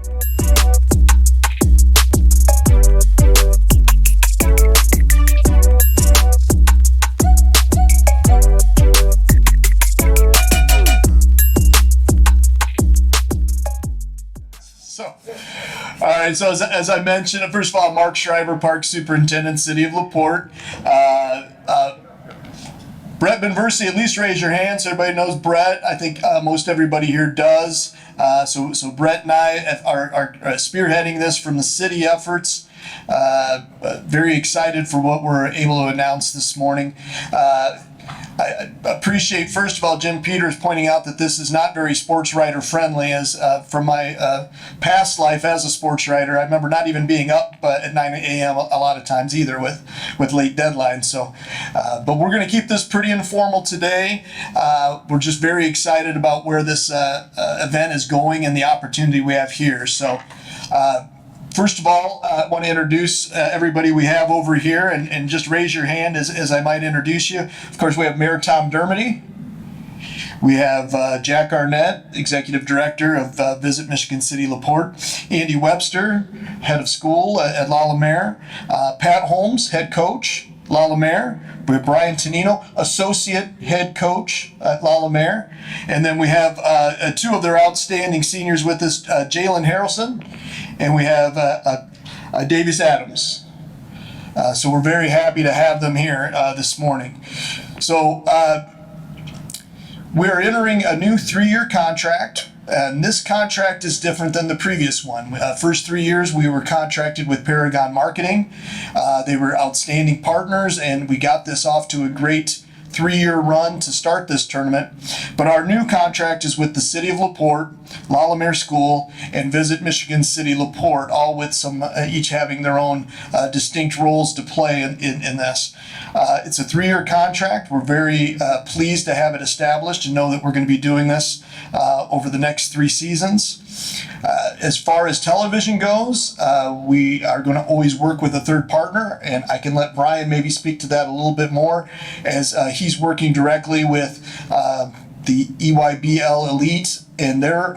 All right, so as I mentioned, first of all, Mark Schreiber, Park Superintendent, City of LaPorte. Brett Benversi, at least raise your hand so everybody knows Brett. I think most everybody here does. So Brett and I are spearheading this from the city efforts. Very excited for what we're able to announce this morning. I appreciate, first of all, Jim Peters pointing out that this is not very sports writer friendly. As from my past life as a sports writer, I remember not even being up at 9 a.m. a lot of times either with late deadlines. So, but we're going to keep this pretty informal today. We're just very excited about where this event is going and the opportunity we have here. So. First of all, I want to introduce everybody we have over here, and just raise your hand as I might introduce you. Of course, we have Mayor Tom Dermody. We have Jack Arnett, Executive Director of Visit Michigan City LaPorte. Andy Webster, Head of School at La Lumiere. Pat Holmes, Head Coach, La Lumiere. We have Brian Tonino, Associate Head Coach at La Lumiere. And then we have two of their outstanding seniors with us, Jalen Harrelson, and we have Davis Adams. So we're very happy to have them here this morning. So we're entering a new 3-year contract. And this contract is different than the previous one. First 3 years, we were contracted with Paragon Marketing. They were outstanding partners, and we got this off to a great 3-year run to start this tournament. But our new contract is with the City of LaPorte, La Lumiere School, and Visit Michigan City LaPorte, all with some each having their own distinct roles to play in this. It's a 3-year contract. We're very pleased to have it established and know that we're going to be doing this over the next 3 seasons. As far as television goes, we are going to always work with a third partner, and I can let Brian maybe speak to that a little bit more, as he's working directly with the EYBL Elite and their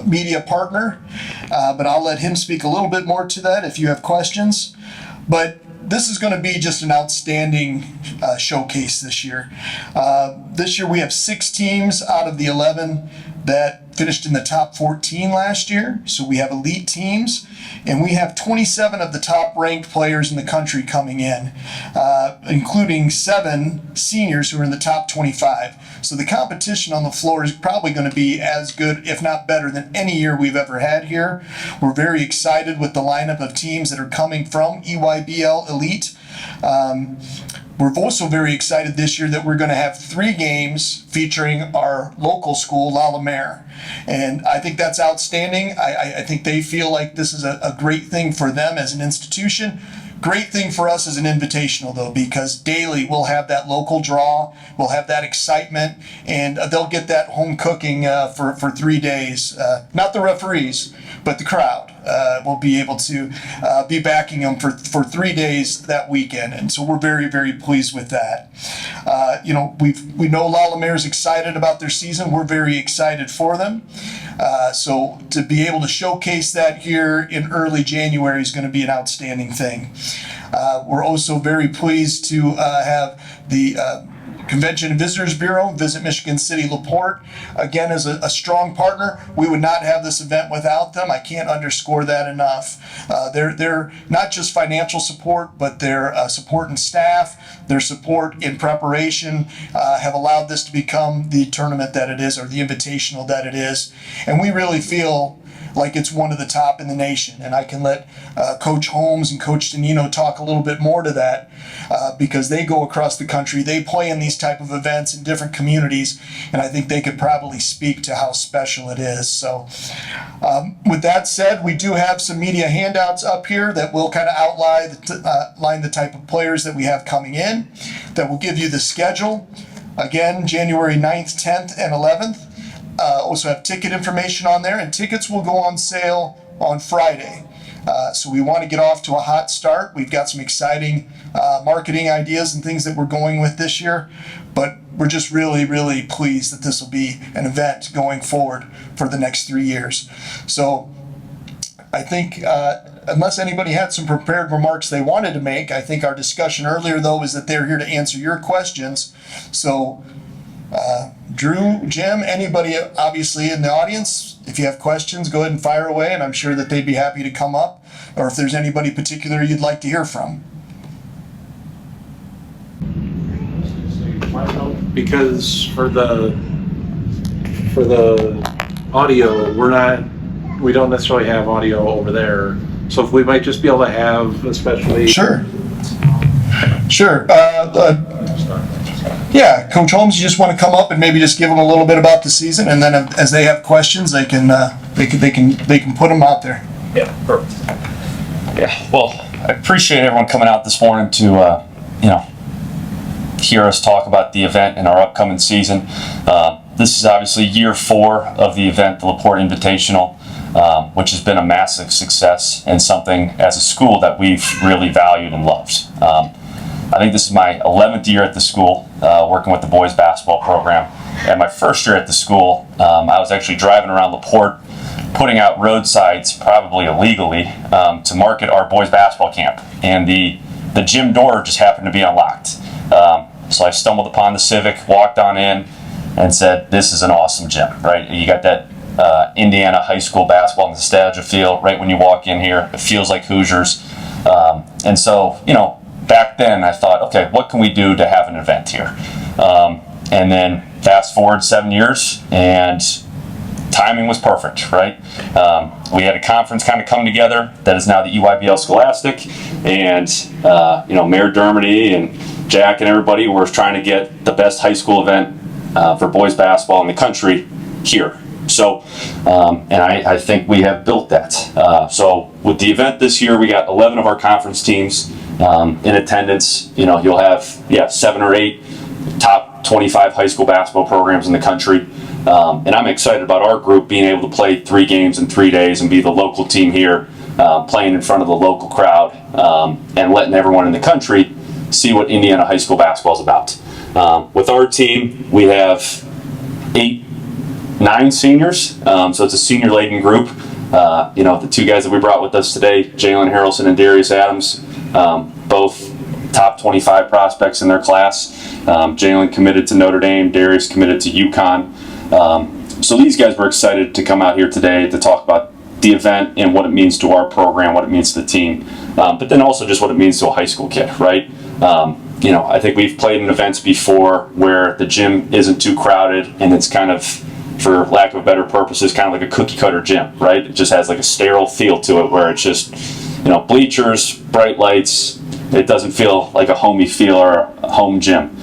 media partner. But I'll let him speak a little bit more to that if you have questions. But this is going to be just an outstanding showcase this year. This year we have 6 teams out of the 11 that finished in the top 14 last year. So we have elite teams, and we have 27 of the top ranked players in the country coming in, including 7 seniors who are in the top 25. So the competition on the floor is probably going to be as good, if not better, than any year we've ever had here. We're very excited with the lineup of teams that are coming from EYBL Elite. We're also very excited this year that we're going to have 3 games featuring our local school, La Lumiere. And I think that's outstanding. I think they feel like this is a great thing for them as an institution. Great thing for us as an invitational, though, because daily we'll have that local draw, we'll have that excitement, and they'll get that home cooking for 3 days. Not the referees, but the crowd will be able to be backing them for 3 days that weekend, and so we're very, very pleased with that. We know La Lumiere is excited about their season. We're very excited for them. So to be able to showcase that here in early January is going to be an outstanding thing. We're also very pleased to have the Convention and Visitors Bureau, Visit Michigan City LaPorte, again, as a strong partner. We would not have this event without them. I can't underscore that enough. They're not just financial support, but their support in staff, their support in preparation have allowed this to become the tournament that it is, or the invitational that it is. And we really feel like it's one of the top in the nation. And I can let Coach Holmes and Coach Tonino talk a little bit more to that because they go across the country. They play in these type of events in different communities, and I think they could probably speak to how special it is. So with that said, we do have some media handouts up here that will kind of outline the type of players that we have coming in, that will give you the schedule. Again, January 9th, 10th, and 11th. Also have ticket information on there, and tickets will go on sale on Friday. So we want to get off to a hot start. We've got some exciting marketing ideas and things that we're going with this year, but we're just really, really pleased that this will be an event going forward for the next 3 years. So I think unless anybody had some prepared remarks they wanted to make, I think our discussion earlier, though, was that they're here to answer your questions. So, Drew, Jim, anybody obviously in the audience, if you have questions, go ahead and fire away, and I'm sure that they'd be happy to come up, or if there's anybody particular you'd like to hear from. Because for the audio, we don't necessarily have audio over there. So if we might just be able to have, especially. Sure. Yeah, Coach Holmes, you just want to come up and maybe just give them a little bit about the season, and then as they have questions, they can put them out there. Yeah, perfect. Yeah, well, I appreciate everyone coming out this morning to hear us talk about the event and our upcoming season. This is obviously year 4 of the event, the LaPorte Invitational, which has been a massive success and something as a school that we've really valued and loved. I think this is my 11th year at the school, working with the boys basketball program. And my first year at the school, I was actually driving around LaPorte, putting out roadsides, probably illegally, to market our boys basketball camp. And the gym door just happened to be unlocked. So I stumbled upon the Civic, walked on in, and said, "This is an awesome gym," right? You got that Indiana high school basketball nostalgia feel right when you walk in here. It feels like Hoosiers. And so, back then I thought, okay, what can we do to have an event here? And then fast forward 7 years, and timing was perfect, right? We had a conference kind of come together that is now the EYBL Scholastic, and Mayor Dermody and Jack and everybody were trying to get the best high school event for boys basketball in the country here. So, and I think we have built that. So with the event this year, we got 11 of our conference teams in attendance. You'll have 7 or 8 top 25 high school basketball programs in the country. And I'm excited about our group being able to play 3 games in 3 days and be the local team here, playing in front of the local crowd, and letting everyone in the country see what Indiana high school basketball is about. With our team, we have 9 seniors, so it's a senior-laden group. The 2 guys that we brought with us today, Jalen Harrelson and Darius Adams, both top 25 prospects in their class. Jalen committed to Notre Dame, Darius committed to UConn. So these guys were excited to come out here today to talk about the event and what it means to our program, what it means to the team, but then also just what it means to a high school kid, right? I think we've played in events before where the gym isn't too crowded and it's kind of, for lack of a better purposes, kind of like a cookie cutter gym, right? It just has like a sterile feel to it where it's just, bleachers, bright lights. It doesn't feel like a homey feel or a home gym.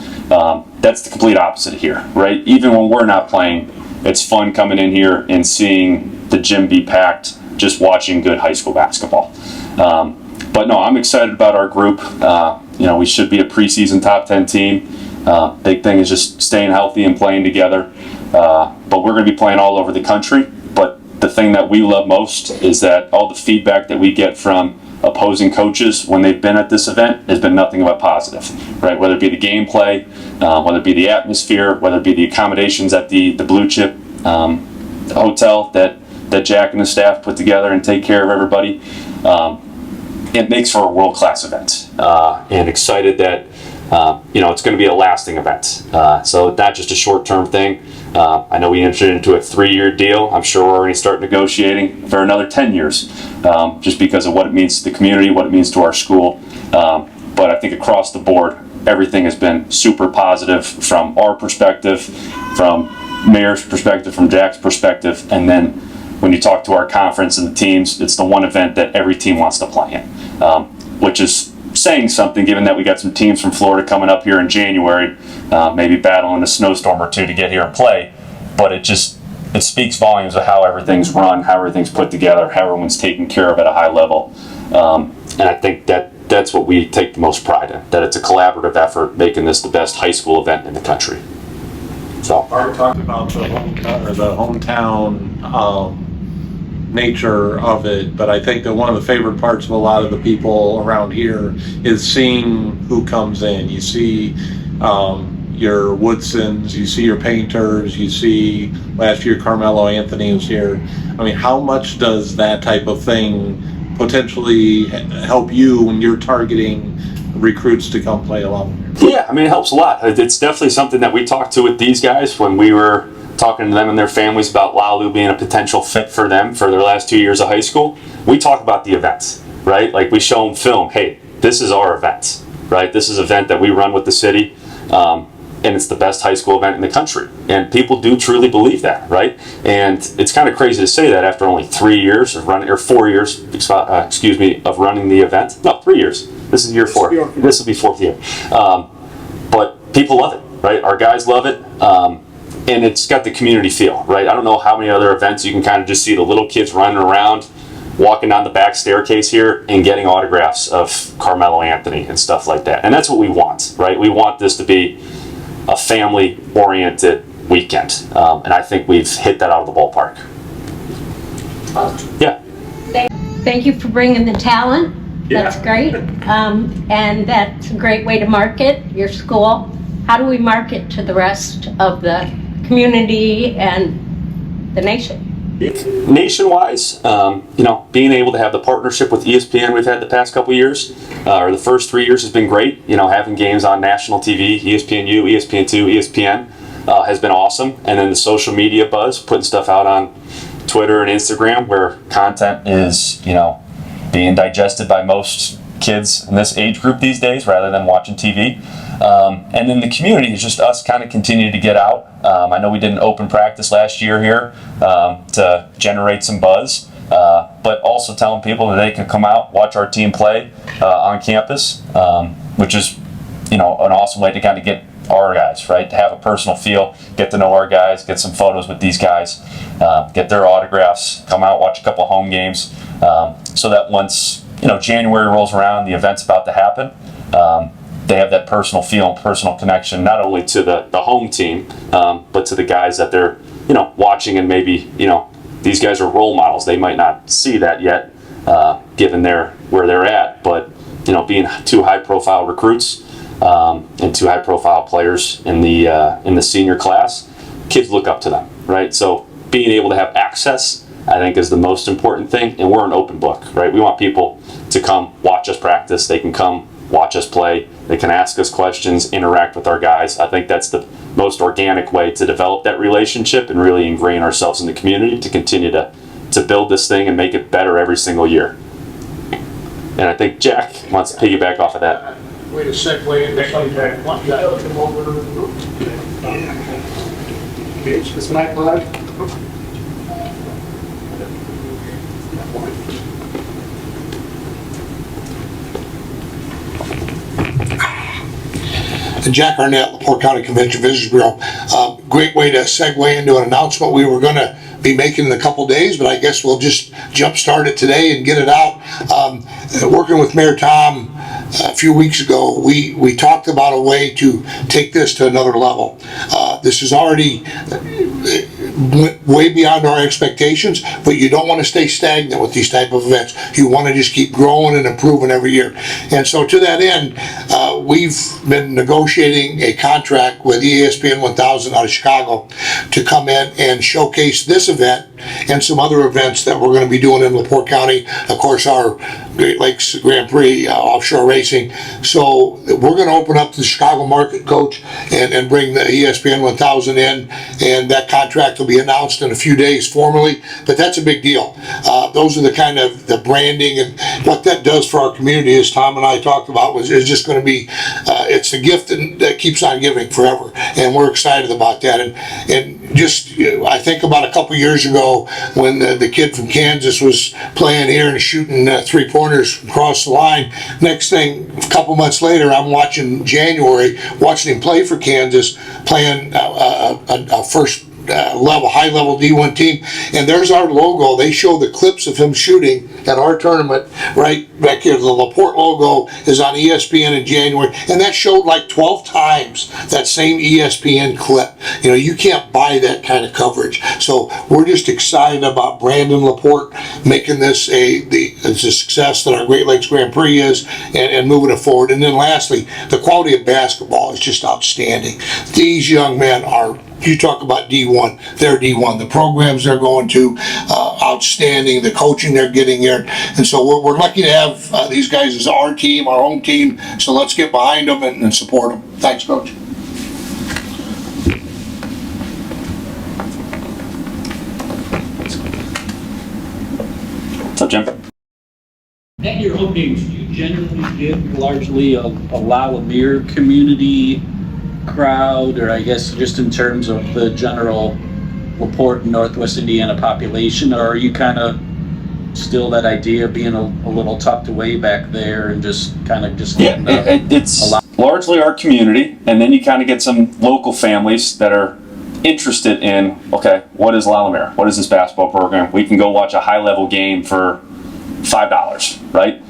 That's the complete opposite here, right? Even when we're not playing, it's fun coming in here and seeing the gym be packed, just watching good high school basketball. But no, I'm excited about our group. We should be a preseason top 10 team. Big thing is just staying healthy and playing together. But we're going to be playing all over the country. But the thing that we love most is that all the feedback that we get from opposing coaches when they've been at this event has been nothing but positive, right? Whether it be the gameplay, whether it be the atmosphere, whether it be the accommodations at the Blue Chip hotel that Jack and his staff put together and take care of everybody. It makes for a world-class event, and excited that it's going to be a lasting event. So not just a short-term thing. I know we entered into a 3-year deal. I'm sure we're already starting negotiating for another 10 years, just because of what it means to the community, what it means to our school. But I think across the board, everything has been super positive from our perspective, from Mayor's perspective, from Jack's perspective, and then when you talk to our conference and the teams, it's the one event that every team wants to play in, which is saying something given that we got some teams from Florida coming up here in January, maybe battling a snowstorm or 2 to get here and play, but it speaks volumes of how everything's run, how everything's put together, how everyone's taken care of at a high level. And I think that's what we take the most pride in, that it's a collaborative effort making this the best high school event in the country. So Art talked about the hometown nature of it, but I think that one of the favorite parts of a lot of the people around here is seeing who comes in. You see, your Woodsons, you see your painters, you see last year Carmelo Anthony was here. I mean, how much does that type of thing potentially help you when you're targeting recruits to come play along? Yeah, I mean, it helps a lot. It's definitely something that we talked to with these guys when we were talking to them and their families about Laulu being a potential fit for them for their last 2 years of high school. We talk about the events, right? Like we show them film. Hey, this is our event, right? This is an event that we run with the city, and it's the best high school event in the country. And people do truly believe that, right? And it's kind of crazy to say that after only 3 years of running, or 4 years, of running the event. No, 3 years. This is year 4. This will be 4th year. But people love it, right? Our guys love it. And it's got the community feel, right? I don't know how many other events you can kind of just see the little kids running around, walking down the back staircase here and getting autographs of Carmelo Anthony and stuff like that. And that's what we want, right? We want this to be a family-oriented weekend. And I think we've hit that out of the ballpark. Yeah. Thank you for bringing the talent. That's great. And that's a great way to market your school. How do we market to the rest of the community and the nation? Nation-wise, being able to have the partnership with ESPN we've had the past couple years, or the first 3 years has been great. Having games on national TV, ESPNU, ESPN2, ESPN, has been awesome. And then the social media buzz, putting stuff out on Twitter and Instagram where content is, being digested by most kids in this age group these days rather than watching TV. And then the community is just us kind of continue to get out. I know we did an open practice last year here to generate some buzz, but also telling people that they can come out, watch our team play on campus, which is, an awesome way to kind of get our guys, right? To have a personal feel, get to know our guys, get some photos with these guys, get their autographs, come out, watch a couple home games, so that once, January rolls around, the event's about to happen, they have that personal feel and personal connection, not only to the home team, but to the guys that they're, watching, and maybe, these guys are role models. They might not see that yet, given where they're at, but, being 2 high-profile recruits and 2 high-profile players in the senior class, kids look up to them, right? So being able to have access, I think, is the most important thing, and we're an open book, right? We want people to come watch us practice. They can come watch us play. They can ask us questions, interact with our guys. I think that's the most organic way to develop that relationship and really ingrain ourselves in the community to continue to build this thing and make it better every single year. And I think Jack wants to piggyback off of that. Way to segue into something. Is Mike live? Jack Arnett, LaPorte County Convention Visitors Bureau. Great way to segue into an announcement we were going to be making in a couple days, but I guess we'll just jumpstart it today and get it out. Working with Mayor Tom a few weeks ago, we talked about a way to take this to another level. This is already way beyond our expectations, but you don't want to stay stagnant with these type of events. You want to just keep growing and improving every year. And so to that end, we've been negotiating a contract with ESPN 1000 out of Chicago to come in and showcase this event and some other events that we're going to be doing in LaPorte County. Of course, our Great Lakes Grand Prix, offshore racing. So we're going to open up the Chicago market, Coach, and bring the ESPN 1000 in, and that contract will be announced in a few days formally, but that's a big deal. Those are the kind of the branding, and what that does for our community, as Tom and I talked about, is just going to be, it's a gift that keeps on giving forever, and we're excited about that. And just, I think about a couple years ago when the kid from Kansas was playing here and shooting 3-pointers across the line. Next thing, a couple months later, I'm watching him play for Kansas, playing a first high level D1 team. And there's our logo. They show the clips of him shooting at our tournament right back here. The LaPorte logo is on ESPN in January, and that showed like 12 times that same ESPN clip. You know, you can't buy that kind of coverage. So we're just excited about Brandon LaPorte making this a success that our Great Lakes Grand Prix is, and moving it forward. And then lastly, the quality of basketball is just outstanding. These young men are, you talk about D1, they're D1. The programs they're going to, outstanding. The coaching they're getting here. And so we're lucky to have these guys as our team, our home team. So let's get behind them and support them. Thanks, Coach. What's up, Jim? At your openings, do you generally give largely a La community crowd, or I guess just in terms of the general LaPorte and Northwest Indiana population, or are you kind of still that idea of being a little tucked away back there and just kind of just Yeah, it's largely our community, and then you kind of get some local families that are interested in, okay, what is La Lumiere? What is this basketball program? We can go watch a high-level game for $5, right?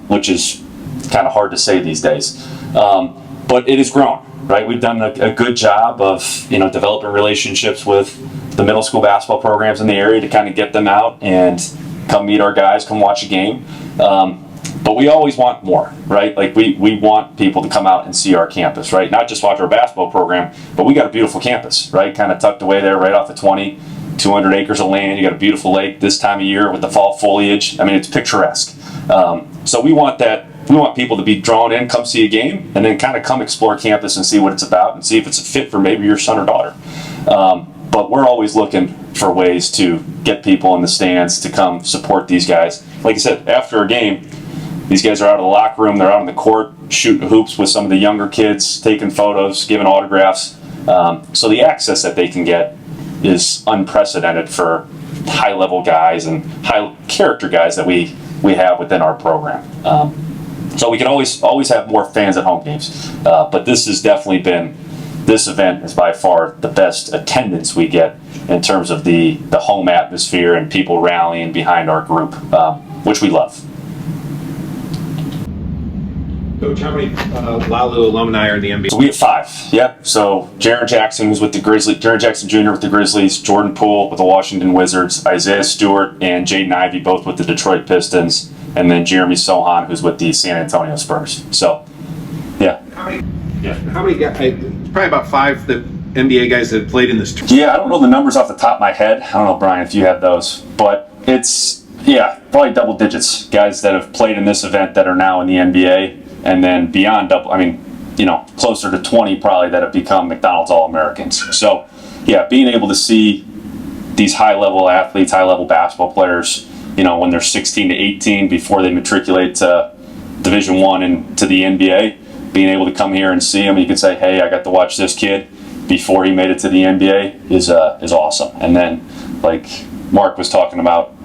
Which is kind of hard to say these days. But it has grown, right? We've done a good job of, developing relationships with the middle school basketball programs in the area to kind of get them out and come meet our guys, come watch a game. But we always want more, right? Like we want people to come out and see our campus, right? Not just watch our basketball program, but we got a beautiful campus, right? Kind of tucked away there right off the 200 acres of land. You got a beautiful lake this time of year with the fall foliage. I mean, it's picturesque. So we want that. We want people to be drawn in, come see a game, and then kind of come explore campus and see what it's about and see if it's a fit for maybe your son or daughter. But we're always looking for ways to get people in the stands to come support these guys. Like I said, after a game, these guys are out of the locker room, they're out on the court shooting hoops with some of the younger kids, taking photos, giving autographs. So the access that they can get is unprecedented for high-level guys and high-character guys that we have within our program. So we can always have more fans at home games. But this has definitely been, this event is by far the best attendance we get in terms of the home atmosphere and people rallying behind our group, which we love. Coach, how many Lalu alumni are in the NBA? So we have 5. Yep. So Jaron Jackson, who's with the Grizzlies, Jaron Jackson Jr. with the Grizzlies, Jordan Poole with the Washington Wizards, Isaiah Stewart and Jaden Ivey both with the Detroit Pistons, and then Jeremy Sohan, who's with the San Antonio Spurs. So, yeah. How many guys? Probably about 5 the NBA guys that have played in this tournament. Yeah, I don't know the numbers off the top of my head. I don't know, Brian, if you have those, but it's probably double digits guys that have played in this event that are now in the NBA. And then beyond double, closer to 20 probably that have become McDonald's All-Americans. So, yeah, being able to see these high-level athletes, high-level basketball players, when they're 16 to 18 before they matriculate to Division I and to the NBA, being able to come here and see them, you can say, hey, I got to watch this kid before he made it to the NBA is awesome. And then, like Mark was talking about,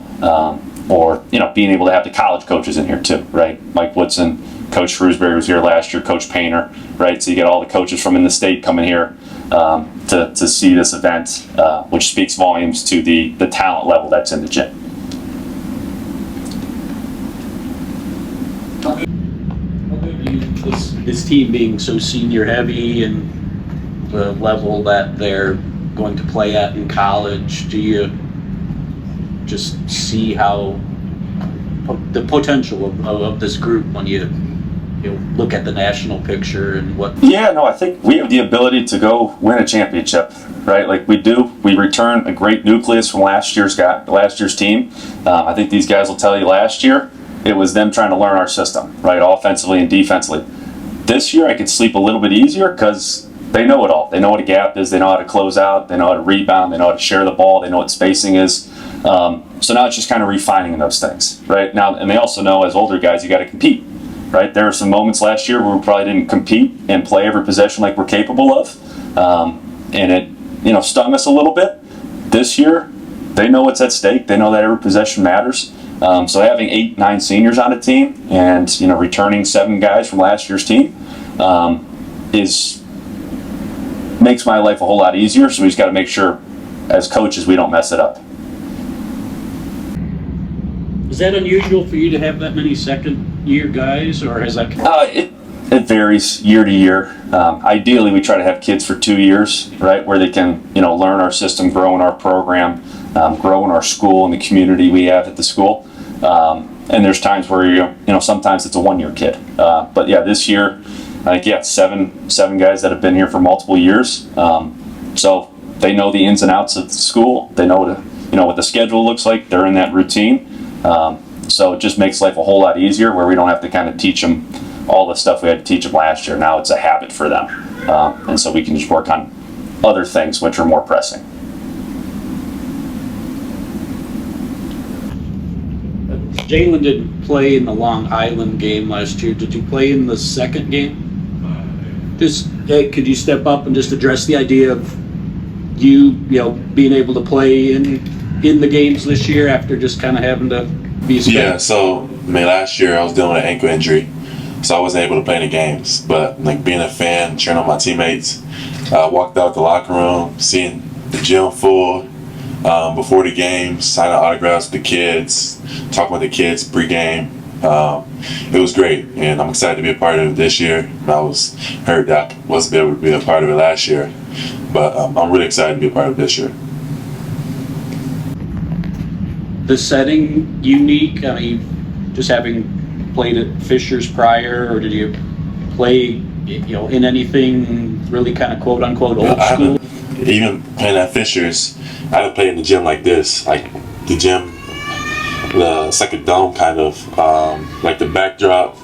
being able to have the college coaches in here too, right? Mike Woodson, Coach Shrewsbury was here last year, Coach Painter, right? So you get all the coaches from in the state coming here to see this event, which speaks volumes to the talent level that's in the gym. This team being so senior heavy and the level that they're going to play at in college, do you just see how the potential of this group when you look at the national picture and what? Yeah, no, I think we have the ability to go win a championship, right? Like we do. We return a great nucleus from last year's team. I think these guys will tell you last year it was them trying to learn our system, right, offensively and defensively. This year I could sleep a little bit easier because they know it all. They know what a gap is. They know how to close out. They know how to rebound. They know how to share the ball. They know what spacing is. So now it's just kind of refining those things, right? Now, and they also know as older guys, you got to compete, right? There are some moments last year where we probably didn't compete and play every possession like we're capable of, and it stung us a little bit. This year, they know what's at stake. They know that every possession matters. So having 8, 9 seniors on a team and returning 7 guys from last year's team makes my life a whole lot easier. So we just got to make sure as coaches, we don't mess it up. Is that unusual for you to have that many second-year guys, or has that? It varies year to year. Ideally, we try to have kids for 2 years, right, where they can, learn our system, grow in our program, grow in our school and the community we have at the school. And there's times where sometimes it's a 1-year kid. But yeah, this year, I think seven guys that have been here for multiple years. So they know the ins and outs of the school. They know what the schedule looks like. They're in that routine. So it just makes life a whole lot easier, where we don't have to kind of teach them all the stuff we had to teach them last year. Now it's a habit for them. And so we can just work on other things which are more pressing. Jalen didn't play in the Long Island game last year. Did you play in the second game? Just, could you step up and just address the idea of you being able to play in the games this year after just kind of having to be spent? Yeah, so last year I was dealing with an ankle injury, so I wasn't able to play in the games. But being a fan, cheering on my teammates, I walked out the locker room, seeing the gym full before the game, signing autographs with the kids, talking with the kids pre-game. It was great, and I'm excited to be a part of it this year. I was hurt that I wasn't able to be a part of it last year, but I'm really excited to be a part of it this year. The setting unique? I mean, just having played at Fisher's prior, or did you play, in anything really kind of quote unquote old school? Even playing at Fisher's, I haven't played in the gym like this. Like the gym, it's like a dome kind of, like the backdrop.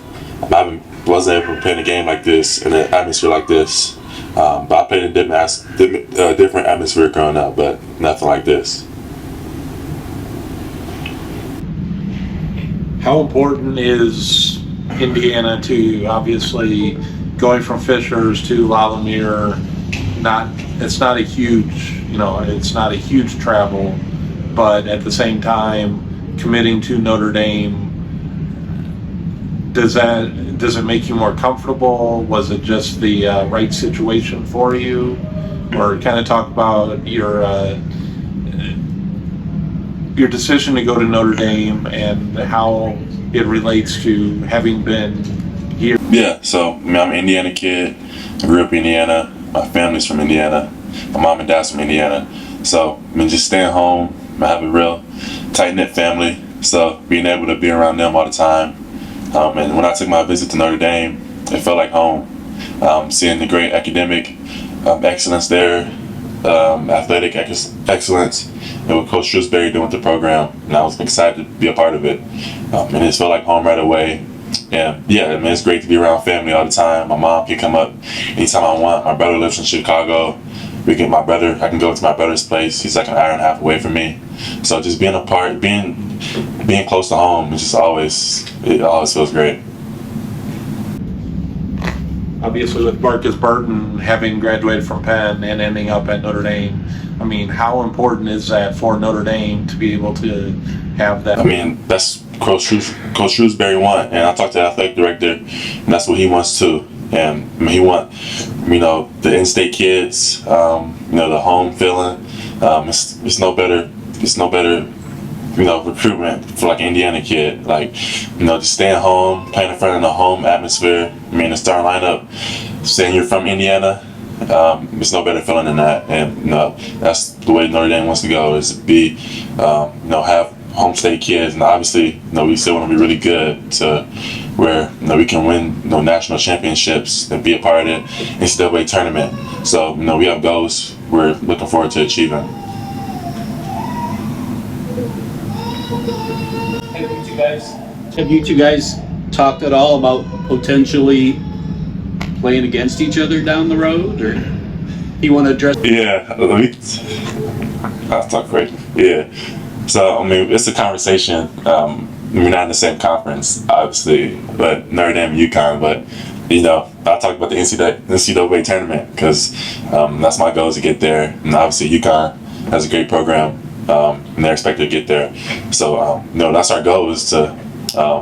Wasn't able to play in a game like this in an atmosphere like this. But I played in a different atmosphere growing up, but nothing like this. How important is Indiana to you? Obviously, going from Fishers to Lalomere, it's not a huge travel, but at the same time, committing to Notre Dame, does it make you more comfortable? Was it just the right situation for you? Or kind of talk about your decision to go to NotreAme and how it relates to having been here. Yeah, so I'm an Indiana kid. I grew up in Indiana. My family's from Indiana. My mom and dad's from Indiana. So just staying home. I have a real tight-knit family. So being able to be around them all the time. And when I took my visit to Notre Dame, it felt like home. Seeing the great academic excellence there, athletic excellence, and what Coach Shrewsbury doing with the program, and I was excited to be a part of it. And it felt like home right away. And yeah, it's great to be around family all the time. My mom can come up anytime I want. My brother lives in Chicago. I can go to my brother's place. He's like an hour and a half away from me. So just being close to home, it always feels great. Obviously, with Marcus Burton having graduated from Penn and ending up at Notre Dame, I mean, how important is that for Notre Dame to be able to have that? I mean, that's Coach Shrewsbury want, and I talked to the athletic director, and that's what he wants too. And he wants, the in-state kids, the home feeling. It's no better. Recruitment for like an Indiana kid, just staying home, playing in front of the home atmosphere. The starting lineup, saying you're from Indiana, it's no better feeling than that. And that's the way Notre Dame wants to go, is to be, have home state kids, and obviously, we still want to be really good to where we can win national championships and be a part of the NCAA tournament. So we have goals we're looking forward to achieving. Have you two guys talked at all about potentially playing against each other down the road, or you want to address? Yeah, I'll talk quick. Yeah, so it's a conversation. We're not in the same conference, obviously, but Notre Dame and UConn. But I talked about the NCAA tournament because that's my goal, is to get there. And obviously, UConn has a great program. And they're expected to get there. So, that's our goal, is to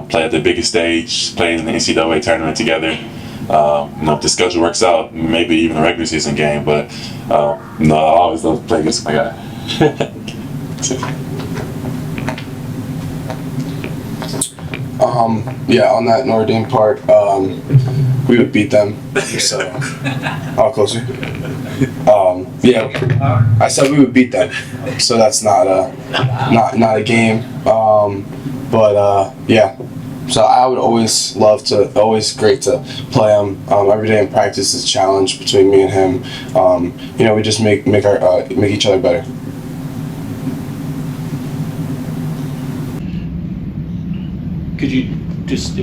play at the biggest stage, play in the NCAA tournament together. If the schedule works out, maybe even a regular season game. But I always love to play against my guy. Yeah, on that Notre Dame part, we would beat them. So, closer. Yeah, I said we would beat them. So that's not a game. Yeah. So I would always great to play him. Every day in practice is a challenge between me and him. We just make each other better. Could you just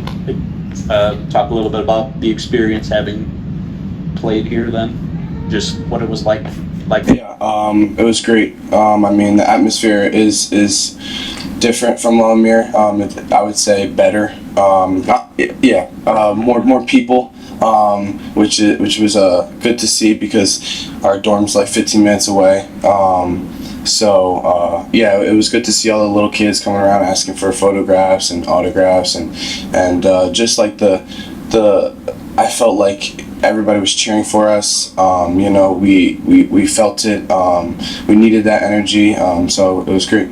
talk a little bit about the experience having played here then? Just what it was like? Yeah, it was great. The atmosphere is different from Lamir. I would say better. More people, which was good to see because our dorm's like 15 minutes away. It was good to see all the little kids coming around asking for photographs and autographs and just like I felt like everybody was cheering for us. We felt it. We needed that energy. So it was great.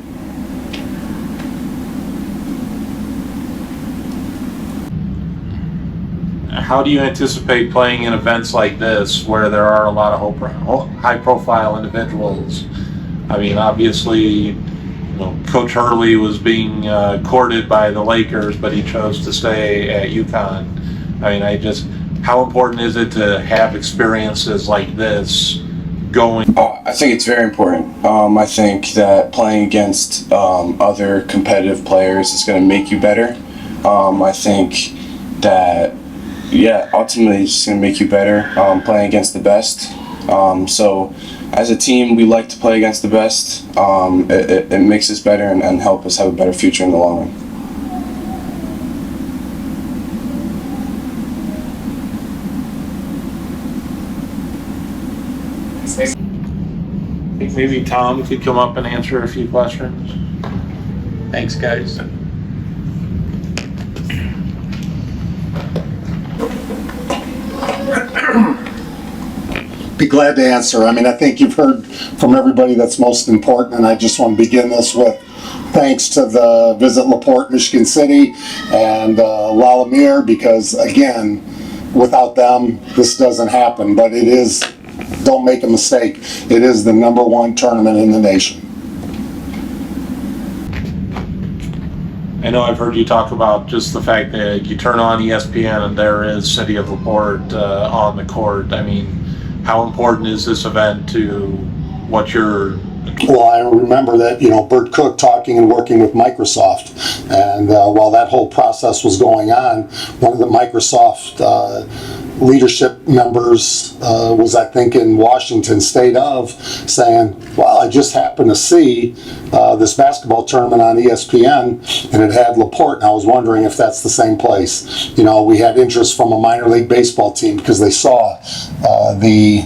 How do you anticipate playing in events like this where there are a lot of high-profile individuals? I mean, obviously, Coach Hurley was being courted by the Lakers, but he chose to stay at UConn. I mean, how important is it to have experiences like this going? I think it's very important. I think that playing against other competitive players is going to make you better. I think that, ultimately it's just going to make you better playing against the best. So as a team, we like to play against the best. It makes us better and help us have a better future in the long run. I think maybe Tom could come up and answer a few questions. Thanks, guys. Be glad to answer. I mean, I think you've heard from everybody that's most important, and I just want to begin this with thanks to the Visit LaPorte, Michigan City, and LaLamere, because again, without them, this doesn't happen. But it is, don't make a mistake, it is the #1 tournament in the nation. I know I've heard you talk about just the fact that you turn on ESPN and there is City of LaPorte on the court. I mean, how important is this event to what you're... Well, I remember that, Bert Cook talking and working with Microsoft. And while that whole process was going on, one of the Microsoft leadership members was, I think, in Washington State saying, well, I just happened to see this basketball tournament on ESPN and it had LaPorte, and I was wondering if that's the same place. We had interest from a minor league baseball team because they saw the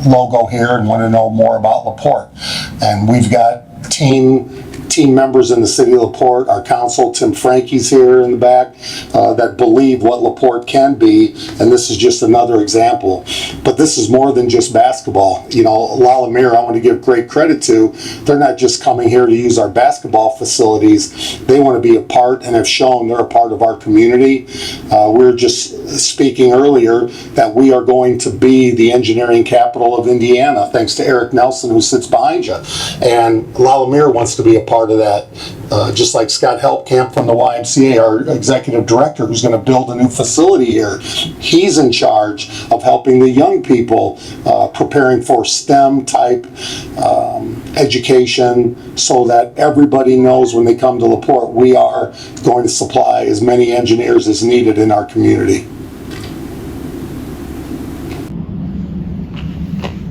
logo here and want to know more about LaPorte. And we've got team members in the city of LaPorte, our council, Tim Frankie's here in the back, that believe what LaPorte can be, and this is just another example. But this is more than just basketball. LaLamere, I want to give great credit to. They're not just coming here to use our basketball facilities. They want to be a part and have shown they're a part of our community. We were just speaking earlier that we are going to be the engineering capital of Indiana, thanks to Eric Nelson, who sits behind you. And LaLamere wants to be a part of that. Just like Scott Helpkamp from the YMCA, our executive director, who's going to build a new facility here. He's in charge of helping the young people preparing for STEM type education so that everybody knows when they come to LaPorte, we are going to supply as many engineers as needed in our community.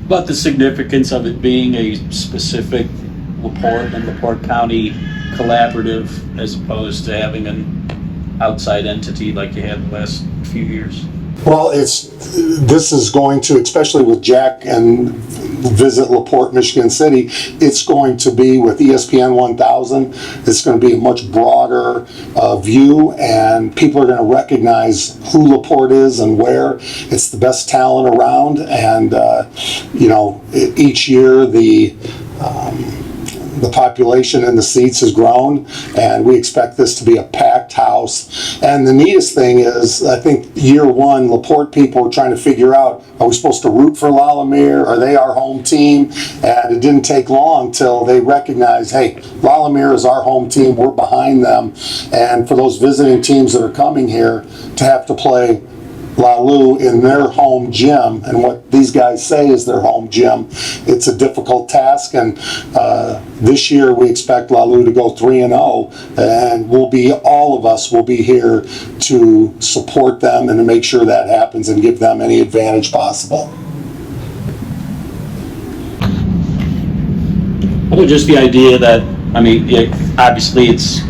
About the significance of it being a specific LaPorte and LaPorte County collaborative as opposed to having an outside entity like you had the last few years? Well, this is going to, especially with Jack and Visit LaPorte, Michigan City, it's going to be with ESPN 1000. It's going to be a much broader view, and people are going to recognize who LaPorte is and where. It's the best talent around, and each year the The population in the seats has grown, and we expect this to be a packed house. And the neatest thing is, I think year one, LaPorte people were trying to figure out, are we supposed to root for Lalamere? Are they our home team? And it didn't take long till they recognized, hey, Lalamere is our home team, we're behind them. And for those visiting teams that are coming here to have to play Lalu in their home gym, and what these guys say is their home gym, it's a difficult task. And this year we expect Lalu to go 3-0, and all of us will be here to support them and to make sure that happens and give them any advantage possible. Well, just the idea that, I mean, obviously it's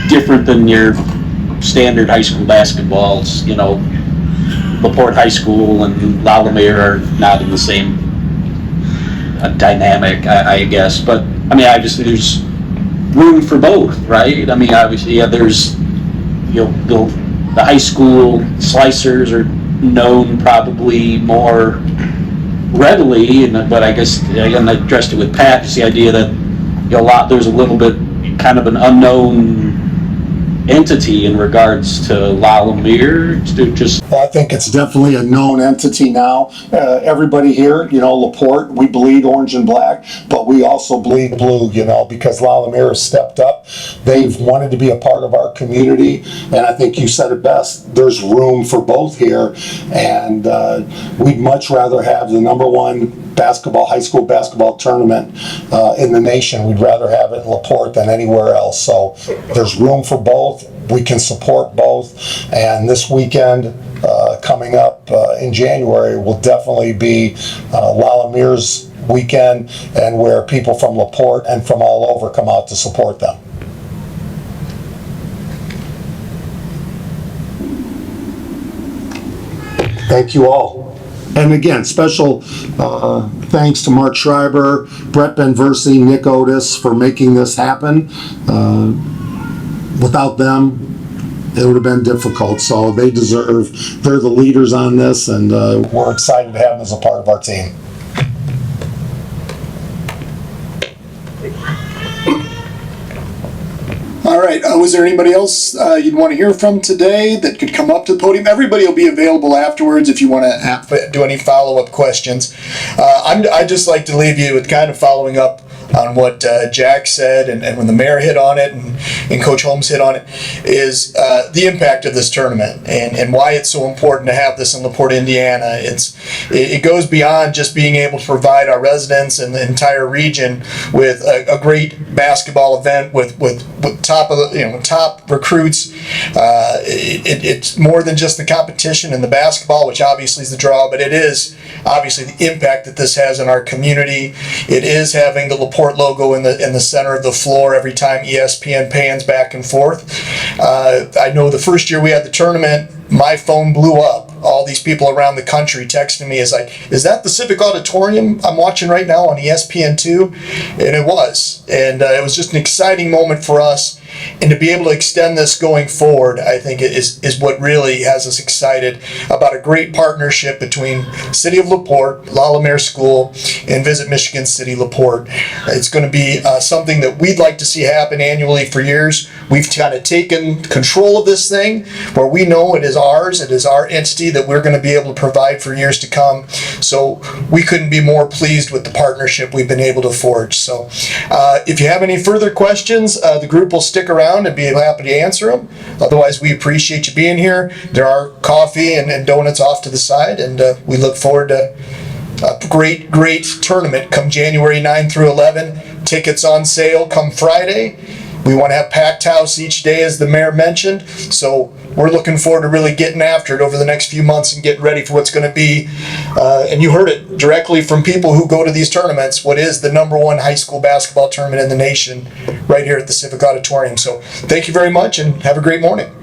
different than your standard high school basketballs, you know. LaPorte High School and Lalamere are not in the same dynamic, I guess. But I mean, obviously there's room for both, right? I mean, obviously, yeah, there's, you know, the high school slicers are known probably more readily, but I guess, again, I addressed it with Pat, just the idea that, you know, there's a little bit kind of an unknown entity in regards to Lalamere. I think it's definitely a known entity now. Everybody here, you know, LaPorte, we bleed orange and black, but we also bleed blue, you know, because Lalamere has stepped up. They've wanted to be a part of our community, and I think you said it best. There's room for both here, and we'd much rather have the #1 high school basketball tournament in the nation. We'd rather have it in LaPorte than anywhere else. So there's room for both. We can support both, and this weekend coming up in January will definitely be Lalamere's weekend, and where people from LaPorte and from all over come out to support them. Thank you all. And again, special thanks to Mark Schreiber, Brett Benversi, Nick Otis for making this happen. Without them, it would have been difficult. So they're the leaders on this, and we're excited to have them as a part of our team. All right, was there anybody else you'd want to hear from today that could come up to the podium? Everybody will be available afterwards if you want to do any follow-up questions. I'd just like to leave you with kind of following up on what Jack said, and when the mayor hit on it and Coach Holmes hit on it, is the impact of this tournament and why it's so important to have this in LaPorte, Indiana. It goes beyond just being able to provide our residents and the entire region with a great basketball event with top recruits. It's more than just the competition and the basketball, which obviously is the draw, but it is obviously the impact that this has in our community. It is having the LaPorte logo in the center of the floor every time ESPN pans back and forth. I know the first year we had the tournament, my phone blew up. All these people around the country texting me, is that the Civic Auditorium I'm watching right now on ESPN2? And it was. And it was just an exciting moment for us. And to be able to extend this going forward, I think is what really has us excited about a great partnership between City of LaPorte, Lalamere School, and Visit Michigan City LaPorte. It's going to be something that we'd like to see happen annually for years. We've kind of taken control of this thing where we know it is ours, it is our entity that we're going to be able to provide for years to come. So we couldn't be more pleased with the partnership we've been able to forge. So if you have any further questions, the group will stick around and be happy to answer them. Otherwise, we appreciate you being here. There are coffee and donuts off to the side, and we look forward to a great tournament come January 9 through 11. Tickets on sale come Friday. We want to have packed house each day, as the mayor mentioned. So we're looking forward to really getting after it over the next few months and getting ready for what's going to be. And you heard it directly from people who go to these tournaments, what is the #1 high school basketball tournament in the nation right here at the Civic Auditorium. So thank you very much and have a great morning.